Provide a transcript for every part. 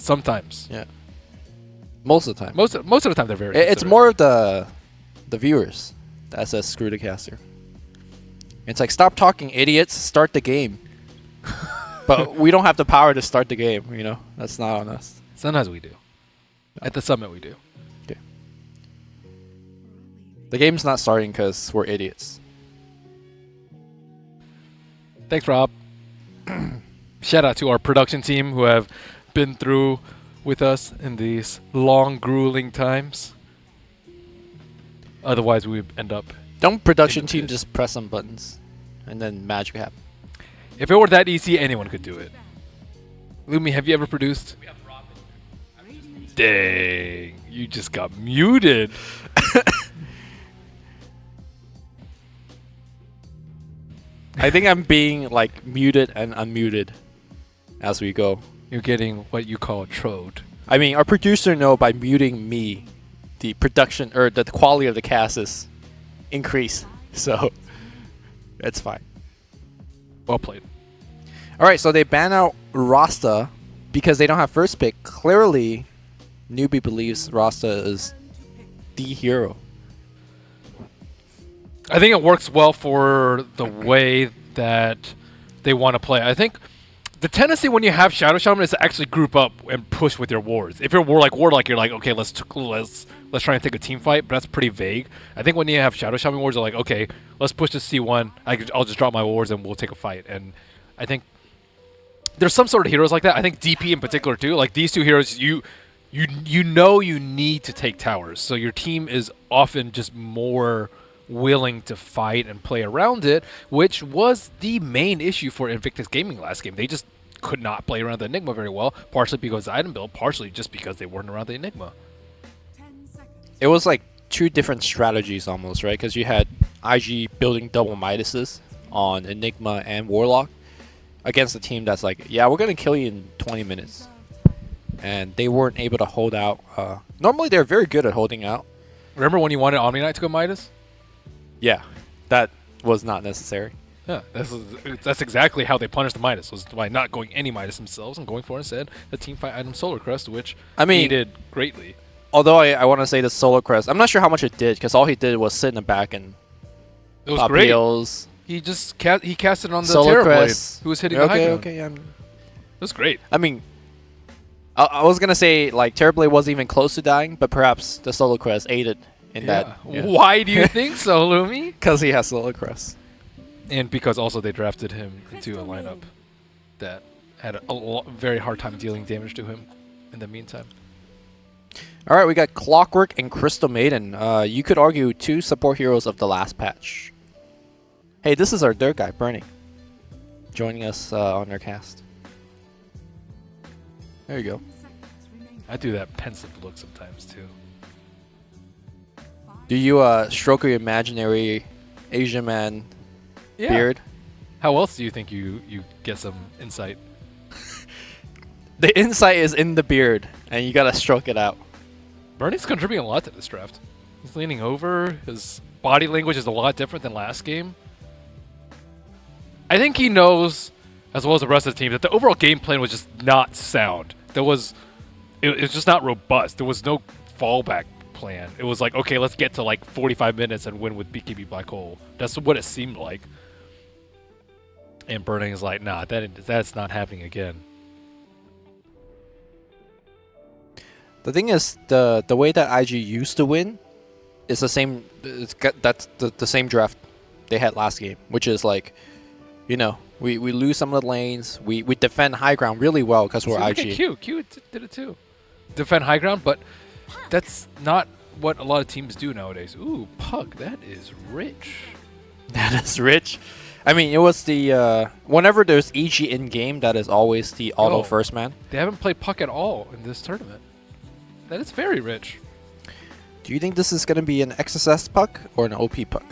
Sometimes. Yeah. Most of the time. Most of the time they're very. It's more of the viewers that says screw the caster. It's like, stop talking, idiots. Start the game. But we don't have the power to start the game. You know, that's not on us. Sometimes we do. At the summit, we do. Okay. The game's not starting because we're idiots. Thanks, Rob. Shout out to our production team who have been through with us in these long, grueling times. Otherwise, we would end up. Don't production team just press some buttons and then magic happen? If it were that easy, anyone could do it. Lumi, have you ever produced? We have Rob. Dang, you just got muted. I think I'm being like muted and unmuted as we go. You're getting what you call trode. I mean, our producer know by muting me, the production or the quality of the cast is increased. So it's fine. Well played. All right, so they ban out Rasta because they don't have first pick. Clearly, Newbee believes Rasta is the hero. I think it works well for the way that they want to play. I think the tendency when you have Shadow Shaman is to actually group up and push with your wards. If you're Warlock, you're like, okay, let's try and take a team fight, but that's pretty vague. I think when you have Shadow Shaman wards, you're like, okay, let's push to C1. I'll just drop my wards and we'll take a fight. And I think there's some sort of heroes like that. I think DP in particular too. Like these two heroes, you know you need to take towers, so your team is often just more willing to fight and play around it, which was the main issue for Invictus Gaming last game. They just could not play around the Enigma very well, partially because of the item build, partially just because they weren't around the Enigma. It was like two different strategies almost, right? Because you had IG building double Midases on Enigma and Warlock against a team that's like, yeah, we're going to kill you in 20 minutes. And they weren't able to hold out. Normally, they're very good at holding out. Remember when you wanted Omni Knight to go Midas? Yeah, that was not necessary. Yeah, that's exactly how they punished the Midas, was by not going any Midas themselves and going for instead the team fight item Solar Crest, which needed greatly. Although I want to say the Solar Crest, I'm not sure how much it did, because all he did was sit in the back and it was great. Heals. He just he casted on the Solar Terrorblade, who was hitting the high ground. Okay. It was great. I mean, I was gonna say like Terrorblade wasn't even close to dying, but perhaps the Solar Crest aided in that. Yeah. Why do you think so, Lumi? Because he has Solar Crest. And because also they drafted him into a lineup that had a very hard time dealing damage to him in the meantime. All right, we got Clockwork and Crystal Maiden. You could argue two support heroes of the last patch. Hey, this is our dirt guy, Bernie, joining us on our cast. There you go. I do that pensive look sometimes too. Do you stroke your imaginary Asian man beard? How else do you think you get some insight? The insight is in the beard, and you gotta stroke it out. Bernie's contributing a lot to this draft. He's leaning over. His body language is a lot different than last game. I think he knows, as well as the rest of the team, that the overall game plan was just not sound. It was just not robust. There was no fallback plan. It was like, okay, let's get to like 45 minutes and win with BKB Black Hole. That's what it seemed like. And Burning is like, nah, that's not happening again. The thing is, the way that IG used to win is the same. That's the same draft they had last game, which is like, you know, we lose some of the lanes. We defend high ground really well because we're IG. Q did it too. Defend high ground, but that's not what a lot of teams do nowadays. Ooh, Puck, that is rich. That is rich. I mean, it was the whenever there's EG in game, that is always the auto first man. They haven't played Puck at all in this tournament. That is very rich. Do you think this is going to be an XSS Puck or an OP Puck?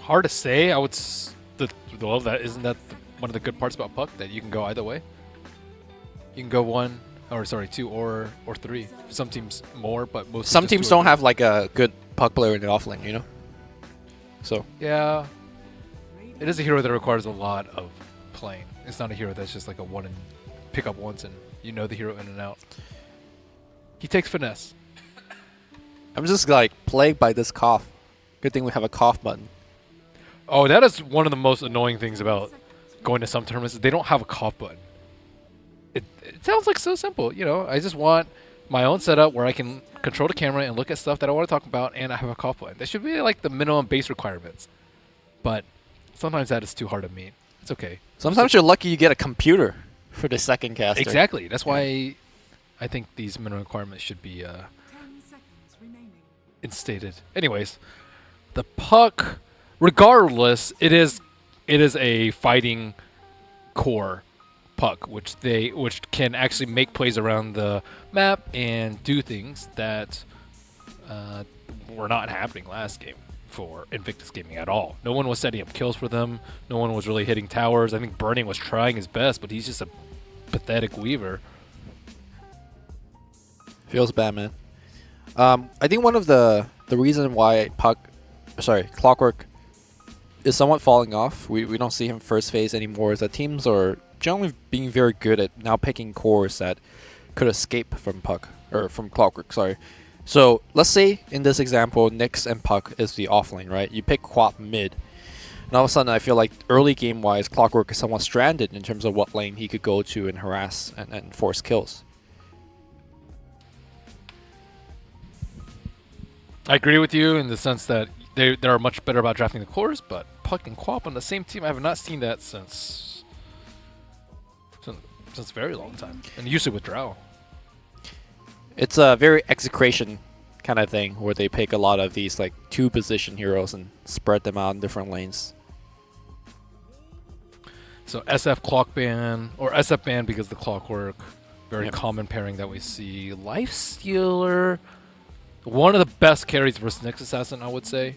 Hard to say. I would. Isn't that one of the good parts about Puck, that you can go either way? You can go two or three. Some teams more, but most. Some teams don't have like a good Puck player in the offlane, you know. So yeah, it is a hero that requires a lot of playing. It's not a hero that's just like a pick up once and you know the hero in and out. He takes finesse. I'm just like plagued by this cough. Good thing we have a cough button. Oh, that is one of the most annoying things about going to some tournaments. Is they don't have a cough button. It sounds like so simple. You know, I just want my own setup where I can control the camera and look at stuff that I want to talk about, and I have a cough button. That should be like the minimum base requirements. But sometimes that is too hard to meet. It's okay. Sometimes you're lucky you get a computer for the second caster. Exactly. That's why I think these minimum requirements should be 10 seconds remaining. instated. Anyways, the puck, regardless, it is a fighting core puck, which can actually make plays around the map and do things that were not happening last game for Invictus Gaming at all. No one was setting up kills for them. No one was really hitting towers. I think Burning was trying his best, but he's just a pathetic weaver. Feels bad, man. I think one of the reason why Clockwork is somewhat falling off, we don't see him first phase anymore, is that teams are generally being very good at now picking cores that could escape from Clockwork, sorry. So let's say in this example, Nyx and Puck is the offlane, right? You pick Quap mid. And all of a sudden I feel like early game wise, Clockwork is somewhat stranded in terms of what lane he could go to and harass and force kills. I agree with you in the sense that they are much better about drafting the cores, but Puck and Quap on the same team, I have not seen that since a very long time. And usually with Drow. It's a very execration kind of thing where they pick a lot of these like 2-position heroes and spread them out in different lanes. So SF Clock Ban, or SF Ban because the Clockwork, very Yep. common pairing that we see. Lifestealer, one of the best carries versus Nyx Assassin, I would say.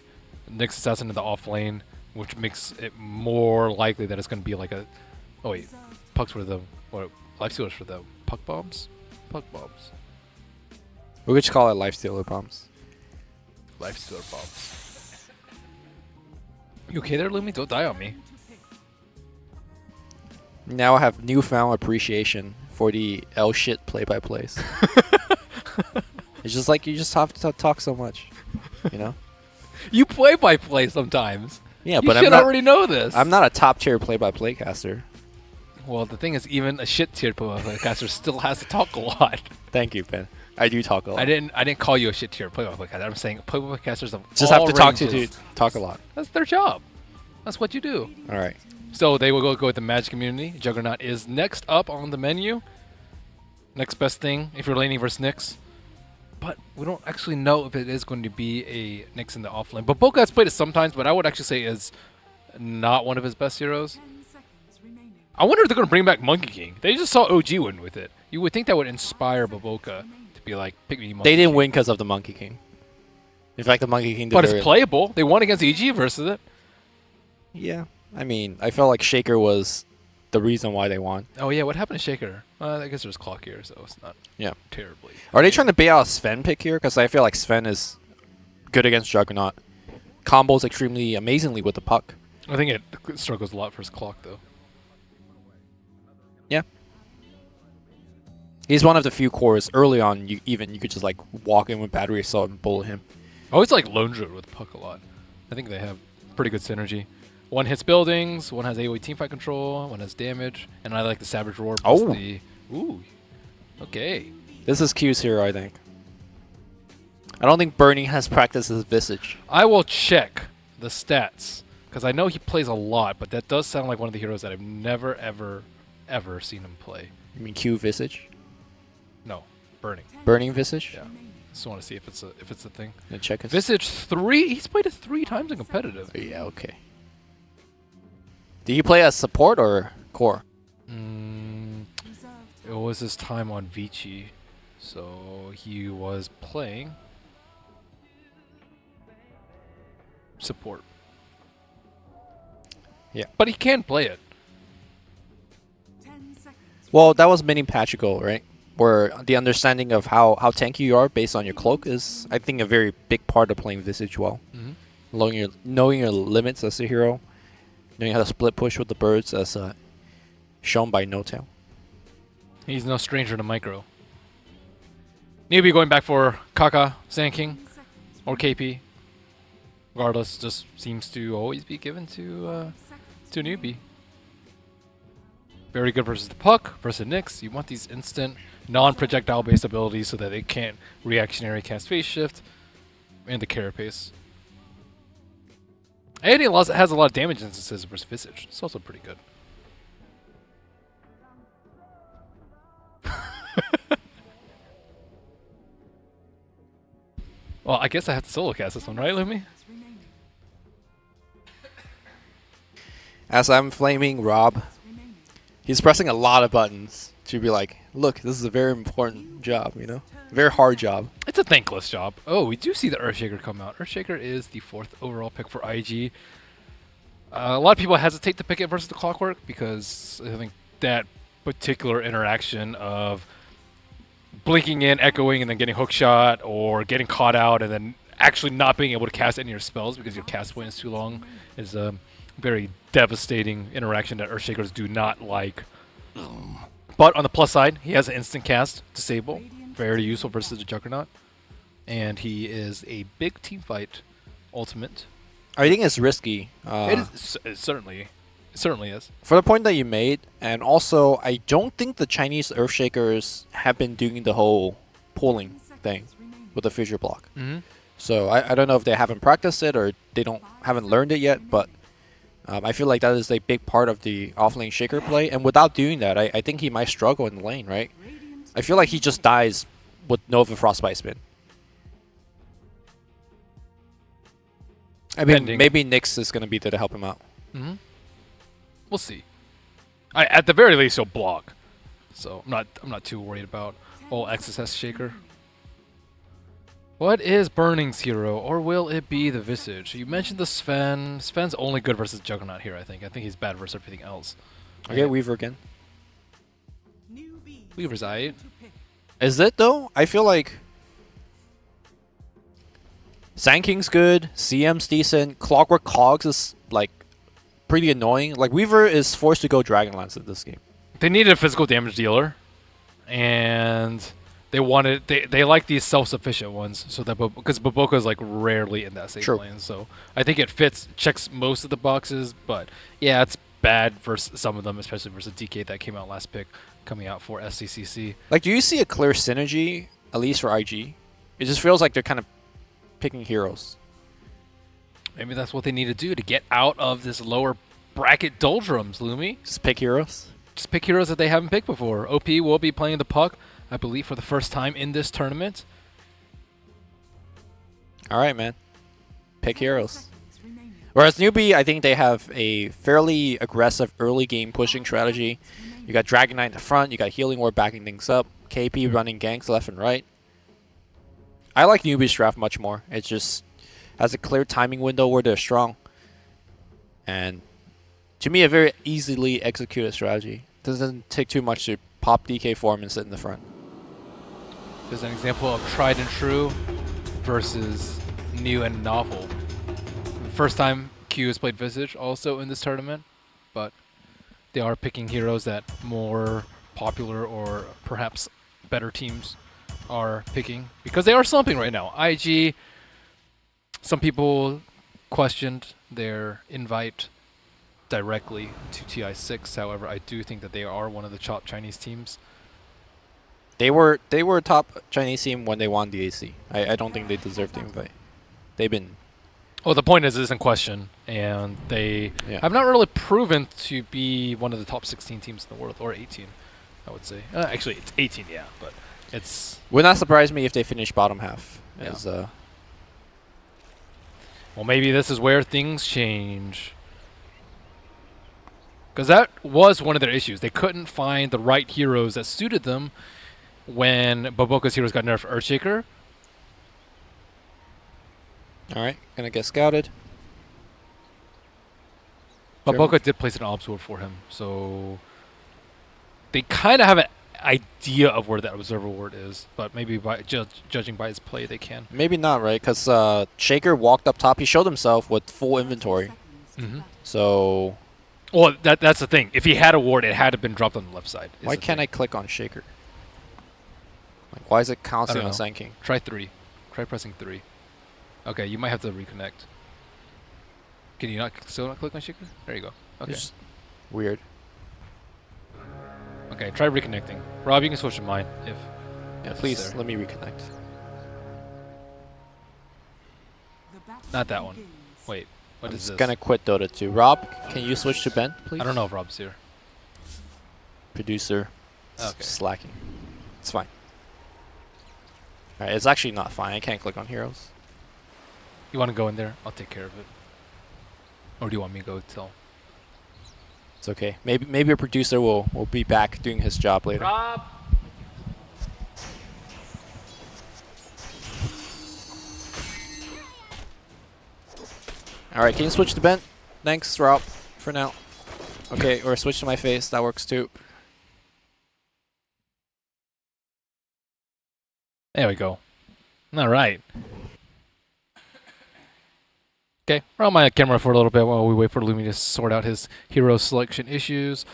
Nyx Assassin in the off lane, which makes it more likely that it's going to be like a... Oh wait, Pucks for the... What? Lifestealers for the Puck Bombs? Puck Bombs. We could just call it Lifestealer bombs. Lifestealer Bombs. You okay there, Lumi? Don't die on me. Now I have newfound appreciation for the L shit play-by-plays. It's just like you just have to talk so much, you know? You play by play sometimes. Yeah, You but should I'm not. already know this. I'm not a top tier play-by-play caster. Well, the thing is, even a shit tier podcaster still has to talk a lot. Thank you, Ben. I do talk a lot. I didn't call you a shit tier podcaster. I'm saying podcasters of Just all have to talk ranges. to talk a lot. That's their job. That's what you do. All right. So they will go with the Magic community. Juggernaut is next up on the menu. Next best thing if you're laning versus Nyx. But we don't actually know if it is going to be a Nyx in the offlane. But Boca has played it sometimes, but I would actually say is not one of his best heroes. 10 seconds remaining. I wonder if they're going to bring back Monkey King. They just saw OG win with it. You would think that would inspire Baboka to be like, pick me Monkey They didn't King. win because of the Monkey King. In fact, the Monkey King did But very it's playable. They won against EG versus it. Yeah. I mean, I felt like Shaker was the reason why they won. Oh yeah, what happened to Shaker? I guess there's clock here, so it's not Yeah. terribly. Are they trying to bait out a Sven pick here? Because I feel like Sven is good against Juggernaut. Combos extremely amazingly with the puck. I think it struggles a lot for his clock though. Yeah. He's one of the few cores early on you could just like walk in with battery assault and bullet him. I always like Lone Druid with puck a lot. I think they have pretty good synergy. One hits buildings, one has AoE teamfight control, one has damage, and I like the Savage Roar. Plus Oh. the ooh, okay. This is Q's hero, I think. I don't think Burning has practiced his Visage. I will check the stats because I know he plays a lot, but that does sound like one of the heroes that I've never ever seen him play. You mean Q Visage? No, Burning. Burning Visage? Yeah. Just want to see if it's a thing. Gonna check his Visage 3. He's played it 3 times in competitive. Yeah, okay. Did he play as support or core? It was his time on Vici, so he was playing support. Yeah. But he can play it. 10 seconds. Well, that was mini Patrical, right? Where the understanding of how tanky you are based on your cloak is, I think, a very big part of playing Visage well. Mm-hmm. Knowing your limits as a hero, knowing how to split push with the birds as shown by No Tail. He's no stranger to micro. Newbee going back for Kaka, Sand King, 10 seconds or KP. Regardless, just seems to always be given to Newbee. Very good versus the puck, versus Nyx. You want these instant, non-projectile based abilities so that they can't reactionary cast phase shift, and the carapace. And he has a lot of damage instances versus Visage. It's also pretty good. Well, I guess I have to solo cast this one, right, Lumi? remaining. As I'm flaming Rob, Remaining. he's pressing a lot of buttons to be like, look, this is a very important job, you know? Very hard job. It's a thankless job. Oh, we do see the Earthshaker come out. Earthshaker is the 4th overall pick for IG. A lot of people hesitate to pick it versus the Clockwork because I think that particular interaction of blinking in, echoing, and then getting hookshot, or getting caught out and then actually not being able to cast any of your spells because your cast point is too long is a very devastating interaction that Earthshakers do not like. But on the plus side, he has an instant cast, Disable, very useful versus the Juggernaut. And he is a big team fight ultimate. I think it's risky. It certainly is. For the point that you made, and also, I don't think the Chinese Earthshakers have been doing the whole pulling 10 thing seconds remaining. with the fissure block. Mm-hmm. So I don't know if they haven't practiced it or they haven't learned it yet, but I feel like that is a big part of the offlane shaker play. And without doing that, I think he might struggle in the lane, right? Radiant I feel like he just dies with Nova Frostbite spin. I mean, Pending. maybe Nyx is going to be there to help him out. Mm-hmm. We'll see. At the very least, he'll block. So I'm not too worried about all XSS shaker. What is Burning's hero, or will it be the Visage? You mentioned the Sven. Sven's only good versus Juggernaut here, I think. I think he's bad versus everything else. I get Weaver again. Newbee Weaver's aight. to pick. Is it though? I feel like Sand King's good, CM's decent, Clockwork Cogs is like pretty annoying. Like Weaver is forced to go Dragonlance in this game. They needed a physical damage dealer, and they wanted they like these self-sufficient ones, so that because Boboka is like rarely in that safe True. lane, so I think it fits, checks most of the boxes. But yeah, it's bad versus some of them, especially versus DK that came out last pick, coming out for SCCC. Like, do you see a clear synergy, at least for IG? It just feels like they're kind of picking heroes. Maybe that's what they need to do to get out of this lower bracket doldrums, Lumi. Just pick heroes. Just pick heroes that they haven't picked before. OP will be playing the puck, I believe, for the first time in this tournament. All right, man. Pick heroes. Seconds remaining. Whereas Newbee, I think they have a fairly aggressive early game pushing strategy. You got Dragon Knight in the front, you got Healing Ward backing things up, KP running ganks left and right. I like Newbee's draft much more. It just has a clear timing window where they're strong. And to me, a very easily executed strategy. Doesn't take too much to pop DK form and sit in the front. There's an example of tried and true versus new and novel. First time Q has played Visage also in this tournament, but they are picking heroes that more popular or perhaps better teams are picking because they are slumping right now. IG, some people questioned their invite directly to TI6. However, I do think that they are one of the top Chinese teams. They were a top Chinese team when they won the AC. I don't think they deserve the invite. They've been... Well, the point is it is in question, and they have not really proven to be one of the top 16 teams in the world, or 18, I would say. Actually, it's 18, yeah, but it's... Would not surprise me if they finish bottom half. Yeah. As, Well, maybe this is where things change. Because that was one of their issues. They couldn't find the right heroes that suited them when Boboka's heroes got nerfed Earthshaker. all right, gonna get scouted. Boboka did place an observer for him, so they kind of have an idea of where that observer ward is, but maybe by judging by his play, they can. Maybe not, right? Because Shaker walked up top. He showed himself with full inventory. Seconds to Mhm. battle. So Well, that's the thing. If he had a ward, it had to have been dropped on the left side. Why can't I click on Shaker? Like, why is it constantly on Sanking? Try 3. Try pressing 3. Okay, you might have to reconnect. Can you still not click on Shaker? There you go. Okay. It's weird. Okay, try reconnecting. Rob, you can switch to mine if. Yeah, please necessary. let me reconnect. The battle Not that one. begins. Wait, what I'm is just this? gonna quit Dota 2. Rob, can you switch to Ben, please? I don't know if Rob's here. Producer. Okay. Slacking. It's fine. Alright, it's actually not fine. I can't click on heroes. You want to go in there? I'll take care of it. Or do you want me to go tell? It's okay. Maybe a producer will be back doing his job later. Rob! Alright, can you switch to Ben? Thanks, Rob, for now. Okay, or switch to my face. That works too. There we go. All right. Okay, we're on my camera for a little bit while we wait for Lumi to sort out his hero selection issues.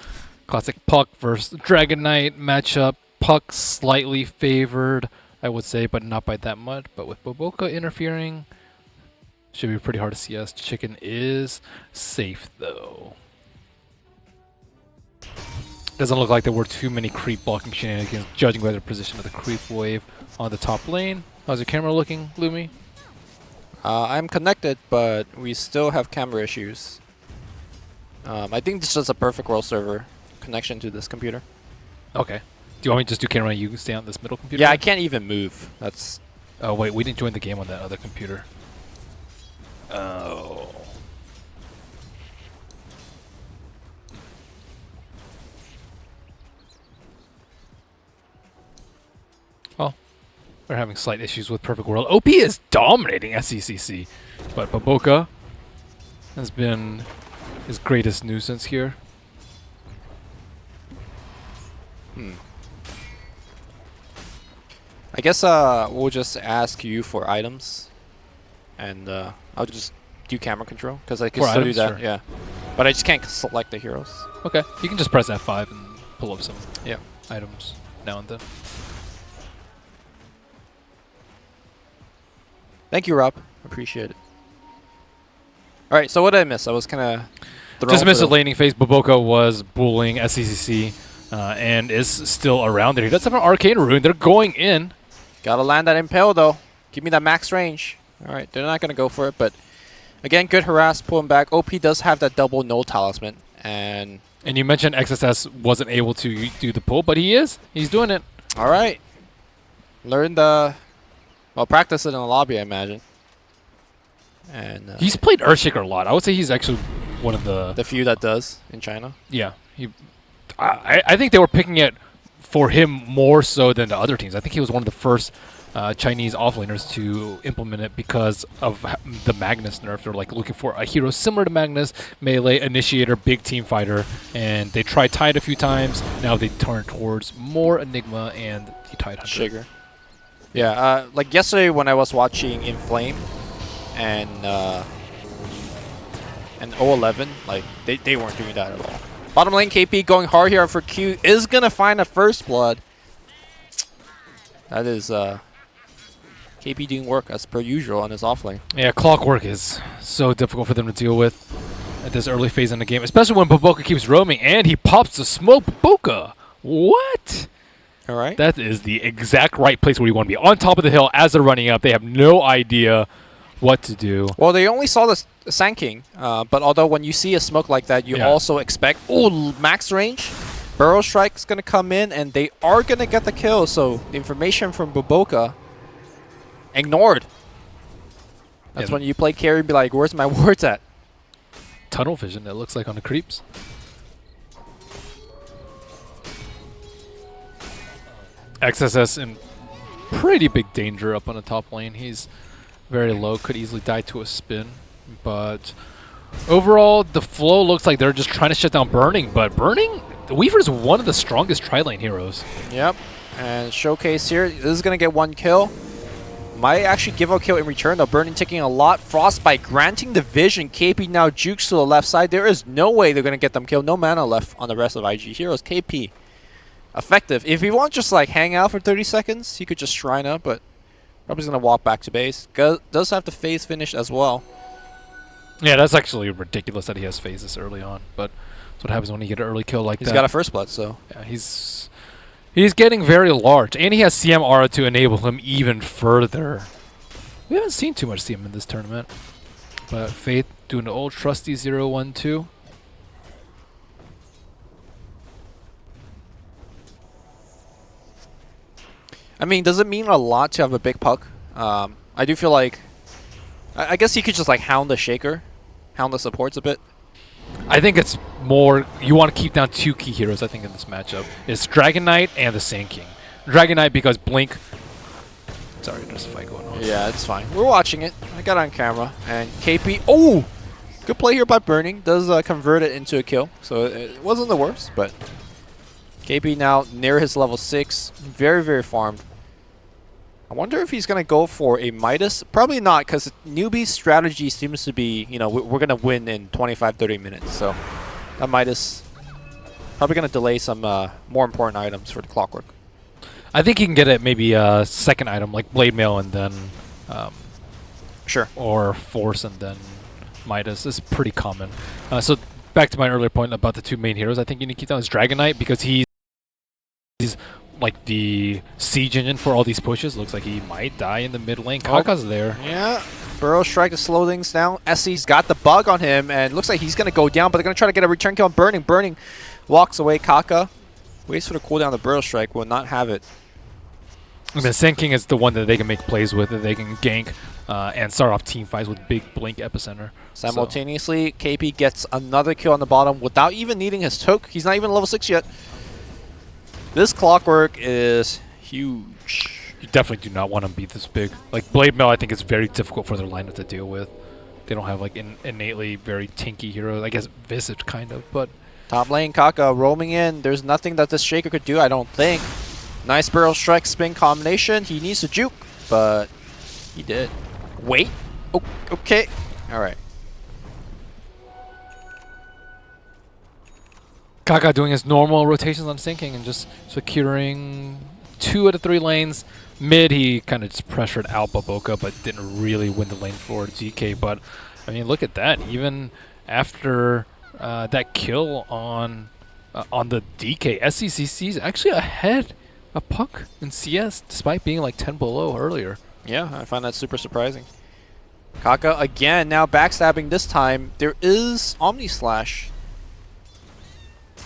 Classic Puck versus Dragon Knight matchup. Puck slightly favored, I would say, but not by that much. But with Boboka interfering, should be pretty hard to CS. Chicken is safe, though. Doesn't look like there were too many creep blocking shenanigans, judging by the position of the creep wave on the top lane. How's your camera looking, Lumi? I'm connected, but we still have camera issues. I think this is a perfect world server connection to this computer. Okay. Do you want me to just do camera and you can stay on this middle computer? Yeah, I can't even move. That's... Oh, wait, we didn't join the game on that other computer. Oh. Well, we're having slight issues with Perfect World. OP is dominating SCCC, but Boboka has been his greatest nuisance here. I guess we'll just ask you for items, and I'll just do camera control because I can For still do items? that. Sure. Yeah, but I just can't select the heroes. Okay, you can just press F5 and pull up some Yeah. items now and then. Thank you, Rob. Appreciate it. All right, so what did I miss? I was kind of Just missed the laning phase. Boboka was bullying SCCC and is still around there. He does have an arcane rune. They're going in. Gotta land that impale though. Give me that max range. All right, they're not gonna go for it, but again, good harass, pull him back. OP does have that double null talisman, and And you mentioned XSS wasn't able to do the pull, but he is. He's doing it. all right, learn the, well, practice it in the lobby, I imagine. And He's played Earthshaker a lot. I would say he's actually one of the few that does in China. yeah. I think they were picking it for him more so than the other teams. I think he was one of the first Chinese offlaners to implement it because of the Magnus nerf. They're like looking for a hero similar to Magnus, melee, initiator, big team fighter, and they tried Tide a few times. Now they turn towards more Enigma and the Tide Hunter. Sugar. Yeah, like yesterday when I was watching Inflame and O11, like they weren't doing that at all. Bottom lane KP going hard here for Q is gonna find a first blood. That is KP doing work as per usual on his offlane. Yeah, Clockwork is so difficult for them to deal with at this early phase in the game, especially when Boboka keeps roaming and he pops the smoke. Boboka, what? All right. That is the exact right place where you want to be. On top of the hill as they're running up. They have no idea what to do. Well, they only saw the Sand King, but although when you see a smoke like that, you also expect, oh, max range. Burrow Strike's going to come in, and they are going to get the kill. So the information from Boboka ignored. That's when you play carry and be like, where's my wards at? Tunnel vision, it looks like, on the creeps. XSS in pretty big danger up on the top lane. He's very low, could easily die to a spin. But overall, the flow looks like they're just trying to shut down Burning. But Burning, Weaver is one of the strongest tri-lane heroes. Yep. And Showcase here. This is going to get one kill. Might actually give a kill in return, though. Burning taking a lot. Frostbite granting the vision. KP now jukes to the left side. There is no way they're going to get them killed. No mana left on the rest of IG heroes. KP. Effective. If he wants just like hang out for 30 seconds, he could just shrine up, but probably going to walk back to base. Does have the phase finish as well. Yeah, that's actually ridiculous that he has phases early on, but that's what happens when you get an early kill like that. He's got a first blood, so. Yeah, he's getting very large, and he has CM aura to enable him even further. We haven't seen too much CM in this tournament, but Faith doing the old trusty 0-1-2. I mean, does it mean a lot to have a big puck? I do feel like, I guess he could just like hound the Shaker, hound the supports a bit. I think it's more, you want to keep down two key heroes, I think, in this matchup. It's Dragon Knight and the Sand King. Dragon Knight because Blink... Sorry, there's a fight going on. Yeah, it's fine. We're watching it. I got it on camera. And KP... Oh! Good play here by Burning. Does convert it into a kill. So it wasn't the worst, but... KP now near his level 6. Very, very farmed. I wonder if he's going to go for a Midas. Probably not, because Newbee's strategy seems to be, you know, we're going to win in 25-30 minutes. So that Midas probably going to delay some more important items for the Clockwork. I think he can get it maybe a second item, like Blade Mail and then... Sure. Or Force and then Midas. Is pretty common. So back to my earlier point about the two main heroes, I think you need to keep down his Dragon Knight because he's like the siege engine for all these pushes. Looks like he might die in the mid lane. Kaka's there. Yeah. Burrow strike to slow things down. Essie's got the bug on him, and looks like he's going to go down, but they're going to try to get a return kill on Burning. Burning walks away. Kaka waits for the cooldown. The Burrow strike will not have it. And the Sand King is the one that they can make plays with, that they can gank and start off team fights with big Blink Epicenter. Simultaneously, KP gets another kill on the bottom without even needing his toke. He's not even level 6 yet. This Clockwork is huge. You definitely do not want to be this big. Like Blade Mail, I think is very difficult for their lineup to deal with. They don't have like innately very tinky heroes. I guess Visage kind of, but... Top lane, Kaka roaming in. There's nothing that this Shaker could do, I don't think. Nice Burrow strike spin combination. He needs to juke, but he did. Wait. Oh, okay. All right. Kaka doing his normal rotations on Sand King and just securing 2 out of 3 lanes. Mid, he kind of just pressured out Baboka, but didn't really win the lane for DK. But, I mean, look at that. Even after that kill on the DK, SCCC is actually ahead of Puck in CS, despite being like 10 below earlier. Yeah, I find that super surprising. Kaka again, now backstabbing this time. There is Omni Slash.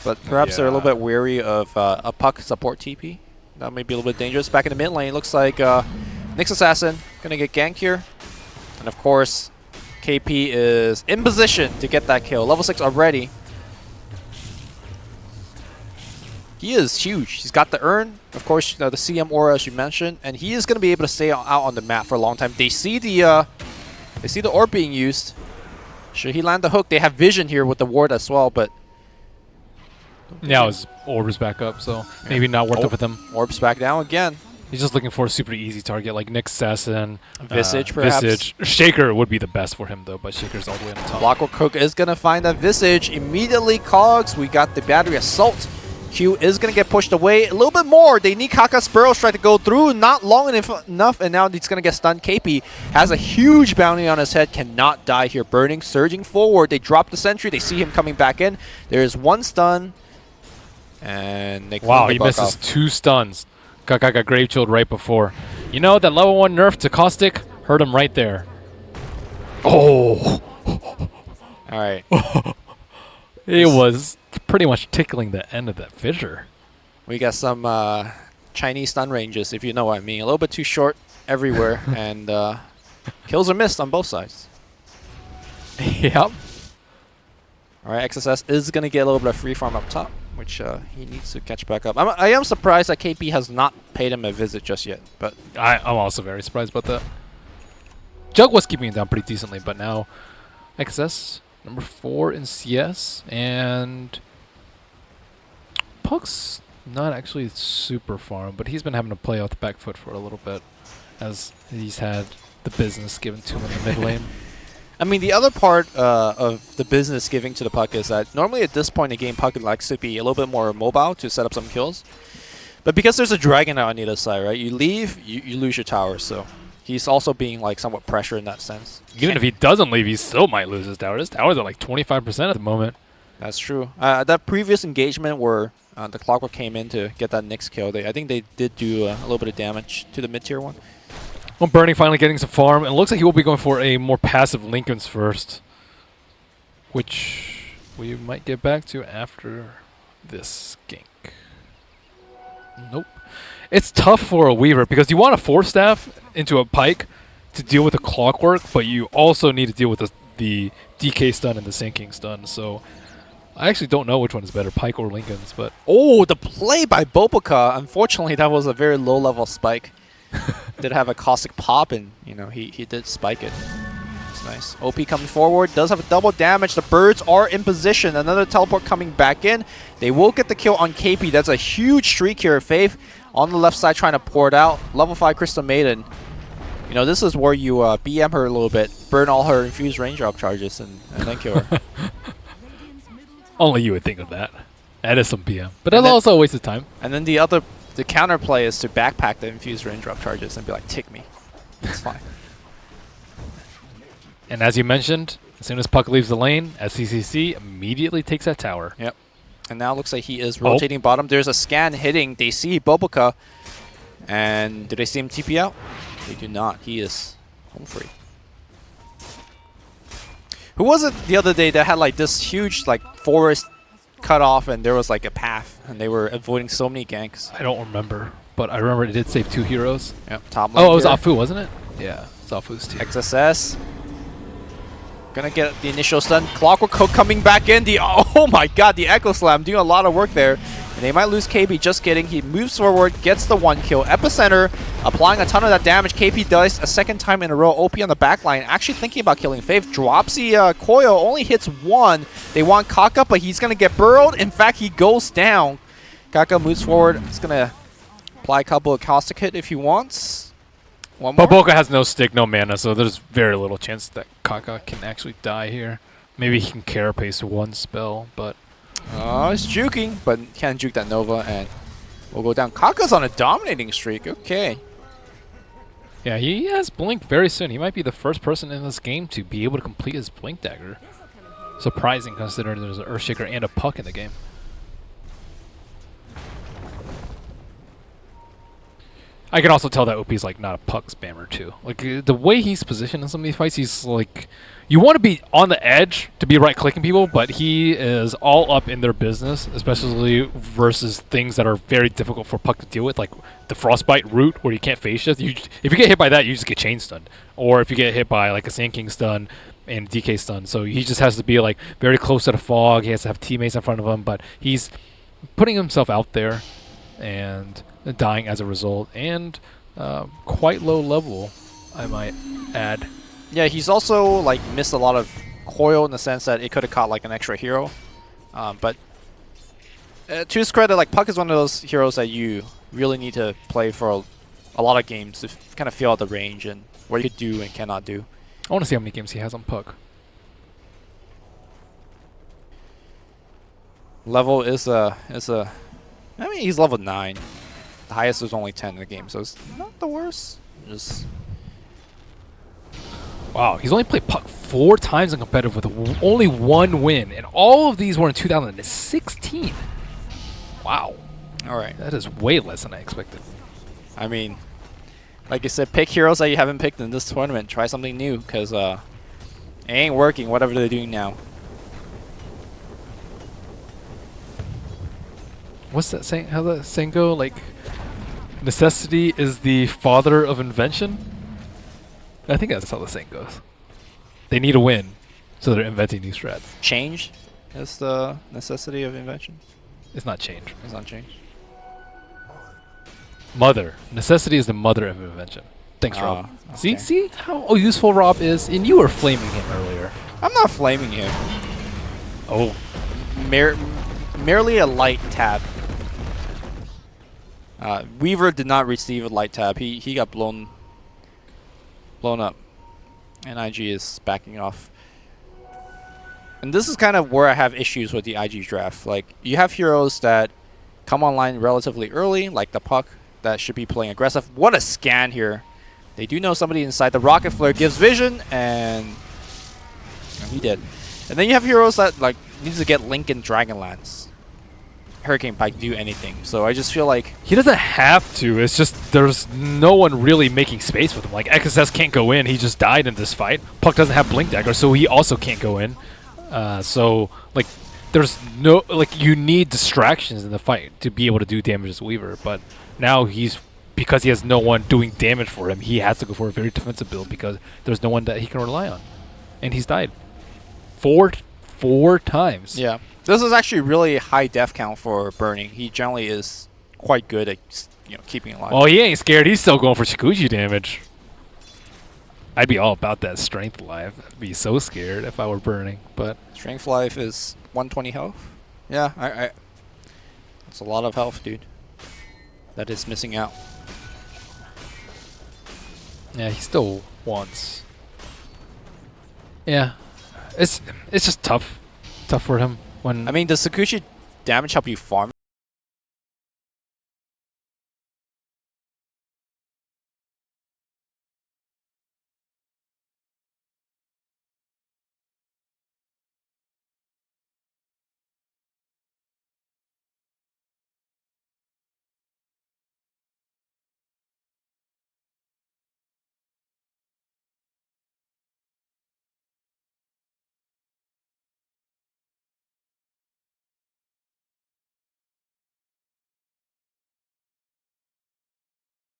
But perhaps they're a little bit weary of a Puck support TP. That may be a little bit dangerous. Back in the mid lane, looks like Nyx Assassin going to get ganked here. And of course, KP is in position to get that kill. Level 6 already. He is huge. He's got the urn, of course, the CM aura as you mentioned, and he is going to be able to stay out on the map for a long time. They see the orb being used. Should he land the hook? They have vision here with the ward as well, but now his orb is back up, so maybe not worth it with him. Orb's back down again. He's just looking for a super easy target like Nyx Assassin, Visage perhaps. Visage. Shaker would be the best for him though, but Shaker's all the way on the top. Clockwork Cook is going to find that Visage. Immediately Cogs, we got the battery assault. Q is going to get pushed away a little bit more. They need Kaka's Burrow strike to go through. Not long enough, and now he's going to get stunned. KP has a huge bounty on his head. Cannot die here. Burning, surging forward. They drop the sentry. They see him coming back in. There is one stun. And they wow, he misses 2 stuns. Kaka got grave chilled right before. You know, that level 1 nerf to Caustic hurt him right there. Oh! All right. It was pretty much tickling the end of that fissure. We got some Chinese stun ranges, if you know what I mean. A little bit too short everywhere, and kills are missed on both sides. Yep. All right, XSS is going to get a little bit of free farm up top, which he needs to catch back up. I am surprised that KP has not paid him a visit just yet, but I'm also very surprised about that. Jug was keeping it down pretty decently, but now XS number 4 in CS, and Puck's not actually super farm, but he's been having to play out the back foot for a little bit. as he's had the business given to him in the mid lane. I mean, the other part of the business giving to the Puck is that normally at this point in the game, Puck likes to be a little bit more mobile to set up some kills. But because there's a dragon on either side, right? You leave, you lose your tower. So he's also being like somewhat pressured in that sense. Even if he doesn't leave, he still might lose his tower. His tower's at like 25% at the moment. That's true. That previous engagement where the Clockwork came in to get that next kill, I think they did do a little bit of damage to the mid-tier one. Well, Burning finally getting some farm, and it looks like he will be going for a more passive Lincoln's first, which we might get back to after this gank. Nope. It's tough for a Weaver because you want to force staff into a Pike to deal with the Clockwork, but you also need to deal with the DK stun and the Sinking stun. So I actually don't know which one is better, Pike or Lincoln's. But oh, the play by Boboka. Unfortunately, that was a very low-level spike. Did have a caustic pop, and he did spike it. It's nice. OP coming forward, does have a double damage. The birds are in position. Another teleport coming back in. They will get the kill on KP. That's a huge streak here. Faith on the left side trying to pour it out. Level 5 Crystal Maiden. This is where you BM her a little bit, burn all her infused raindrop charges, and then kill her. Only you would think of that. That is some BM. But that's also a waste of time. And then the counter play is to backpack the infused raindrop charges and be like, tick me. It's fine. And as you mentioned, as soon as Puck leaves the lane, SCCC immediately takes that tower. Yep. And now it looks like he is rotating bottom. There's a scan hitting. They see Boboka. And do they see him TP out? They do not. He is home free. Who was it the other day that had like this huge forest cut off and there was like a path and they were avoiding so many ganks? I don't remember, but I remember it did save 2 heroes. Yep, top lane. Oh, it was Afu, wasn't it? Yeah, it's Afu's team. XSS. Gonna get the initial stun. Clockwork Cook coming back in. Oh my god, the Echo Slam doing a lot of work there. And they might lose KP, just kidding. He moves forward, gets the 1 kill. Epicenter applying a ton of that damage. KP does a second time in a row. OP on the back line, actually thinking about killing Faith. Drops the coil, only hits 1. They want Kaka, but he's going to get burrowed. In fact, he goes down. Kaka moves forward. He's going to apply a couple of caustic hit if he wants. One more. Boboka has no stick, no mana, so there's very little chance that Kaka can actually die here. Maybe he can carapace 1 spell, but... Oh, it's juking, but can't juke that Nova, and we'll go down. Kaka's on a dominating streak. Okay. Yeah, he has Blink very soon. He might be the first person in this game to be able to complete his Blink Dagger. Surprising, considering there's an Earthshaker and a Puck in the game. I can also tell that OP's like not a Puck spammer too. Like the way he's positioned in some of these fights, he's like, you want to be on the edge to be right-clicking people, but he is all up in their business, especially versus things that are very difficult for Puck to deal with, like the Frostbite route where you can't phase shift. If you get hit by that, you just get chain stunned, or if you get hit by like a Sand King stun and DK stun. So he just has to be like very close to the fog. He has to have teammates in front of him, but he's putting himself out there and dying as a result, and quite low level, I might add. Yeah, he's also like missed a lot of coil in the sense that it could have caught like an extra hero. But to his credit, like Puck is one of those heroes that you really need to play for a lot of games to kind of feel out the range and what you could do and cannot do. I want to see how many games he has on Puck. Level is I mean, he's level 9. The highest is only 10 in the game, so it's not the worst. Just wow, he's only played Puck 4 times in competitive with only 1 win, and all of these were in 2016. Wow. all right. That is way less than I expected. I mean, like I said, pick heroes that you haven't picked in this tournament. Try something new, because it ain't working, whatever they're doing now. What's that saying? How that saying go? Like, necessity is the father of invention? I think that's how the saying goes. They need a win, so they're inventing new strats. Change is the necessity of invention. It's not change. It's not change. Mother. Necessity is the mother of invention. Thanks, Rob. Okay. See how useful Rob is? And you were flaming him earlier. I'm not flaming him. Oh. Merely a light tab. Weaver did not receive a light tab. He got blown blown up. And IG is backing off. And this is kind of where I have issues with the IG draft. Like, you have heroes that come online relatively early, like the Puck, that should be playing aggressive. What a scan here. They do know somebody inside. The Rocket Flare gives vision, and he did. And then you have heroes that like needs to get Link and Dragonlance. Hurricane Pike do anything. So I just feel like He doesn't have to. It's just there's no one really making space with him. Like XSS can't go in. He just died in this fight. Puck doesn't have Blink Dagger, so he also can't go in. So like there's no like you need distractions in the fight to be able to do damage as Weaver. But now because he has no one doing damage for him, he has to go for a very defensive build because there's no one that he can rely on, and he's died four times. yeah, this is actually really high death count for Burning. He generally is quite good at keeping it alive. Oh, he ain't scared. He's still going for Shikuchi damage. I'd be all about that strength life. I'd be so scared if I were Burning, but Strength Life is 120 health. Yeah, I that's a lot of health, dude. That is missing out. yeah, he still wants. Yeah, it's just tough for him when I mean, does Sakuchi damage help you farm?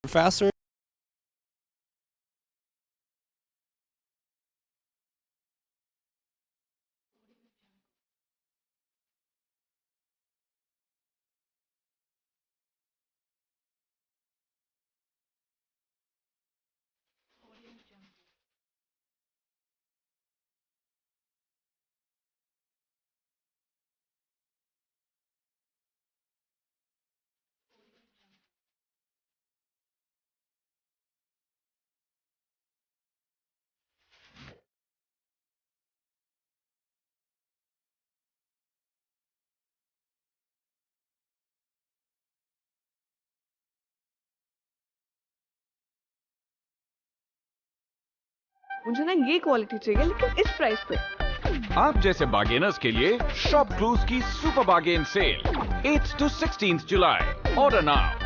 Faster? मुझे ना ये quality चाहिए लेकिन इस price पे आप जैसे bargainers के लिए शॉप क्लूज की super bargain sale 8th to 16th July. Order now.